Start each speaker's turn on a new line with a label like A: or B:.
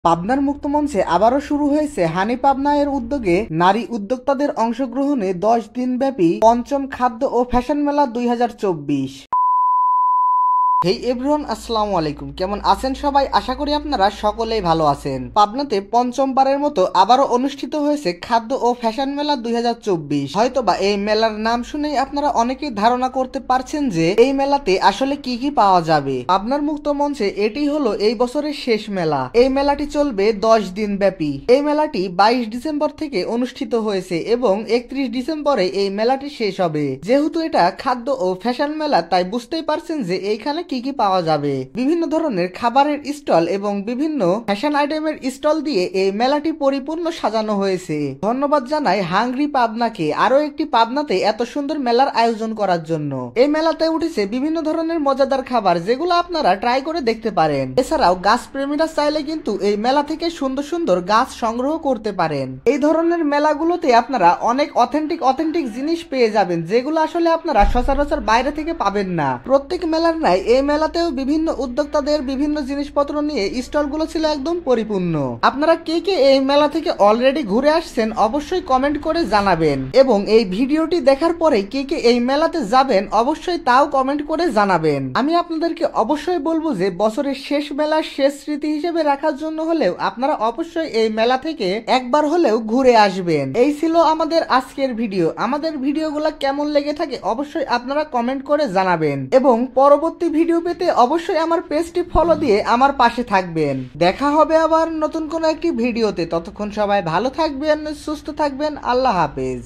A: পাবনার মুক্তমঞ্চে আবারও শুরু হয়েছে হানি পাবনা এর উদ্যোগে নারী উদ্যোক্তাদের অংশগ্রহণে 10 দিনব্যাপী পঞ্চম খাদ্য ও ফ্যাশন মেলা 2024। হেই এভরিওয়ান, আসসালামু আলাইকুম। কেমন আছেন সবাই? আশা করি আপনারা সকলেই ভালো আছেন। পাবনাতে পঞ্চমবারের মতো আবারও অনুষ্ঠিত হয়েছে খাদ্য ও ফ্যাশন মেলা 2024। হয়তোবা এই মেলার নাম শুনেই আপনারা অনেকেই ধারণা করতে পারছেন যে এই মেলাতে আসলে কি কি পাওয়া যাবে। পাবনার মুক্ত মঞ্চে এটি হলো এই বছরের শেষ মেলা। এই মেলাটি চলবে 10 দিন ব্যাপী। এই মেলাটি 22 ডিসেম্বর থেকে অনুষ্ঠিত হয়েছে এবং 31 ডিসেম্বরে এই মেলাটি শেষ হবে। যেহেতু এটা খাদ্য ও ফ্যাশন মেলা, তাই বুঝতেই পারছেন যে এইখানে কি কি পাওয়া যাবে। বিভিন্ন ধরনের খাবারের স্টল এবং বিভিন্ন ফ্যাশন আইটেমের স্টল দিয়ে এই মেলাটি পরিপূর্ণ সাজানো হয়েছে। ধন্যবাদ জানাই হাংরি পাবনাকে আরো একটি পাবনাতে এত সুন্দর মেলার আয়োজন করার জন্য। এই মেলাতে উঠেছে বিভিন্ন ধরনের মজাদার খাবার, যেগুলো আপনারা ট্রাই করে দেখতে পারেন। এছাড়াও গাছ প্রেমীরা চাইলে কিন্তু এই মেলা থেকে সুন্দর সুন্দর গাছ সংগ্রহ করতে পারেন। এই ধরনের মেলাগুলোতে আপনারা অনেক অথেন্টিক জিনিস পেয়ে যাবেন, যেগুলো আসলে আপনারা সচরাচর বাইরে থেকে পাবেন না। প্রত্যেক মেলার নাই এই মেলাতেও বিভিন্ন উদ্যোক্তাদের বিভিন্ন জিনিসপত্র নিয়ে স্টলগুলো ছিল একদম পরিপূর্ণ। আপনারা কে কে এই মেলা থেকে অলরেডি ঘুরে আসছেন অবশ্যই কমেন্ট করে জানাবেন, এবং এই ভিডিওটি দেখার পরে কে কে এই মেলাতে যাবেন অবশ্যই তাও কমেন্ট করে জানাবেন। আমি আপনাদেরকে অবশ্যই বলবো যে বছরের শেষ মেলার শেষ স্মৃতি হিসেবে রাখার জন্য হলেও আপনারা অবশ্যই এই মেলা থেকে একবার হলেও ঘুরে আসবেন। এই ছিল আমাদের আজকের ভিডিও। আমাদের ভিডিওগুলো কেমন লেগে থাকে অবশ্যই আপনারা কমেন্ট করে জানাবেন, এবং পরবর্তী ভিডিও পেতে অবশ্যই আমার পেজটি ফলো দিয়ে আমার পাশে থাকবেন। দেখা হবে আবার নতুন কোনো একটি ভিডিওতে। ততক্ষণ সবাই ভালো থাকবেন, সুস্থ থাকবেন। আল্লাহ হাফেজ।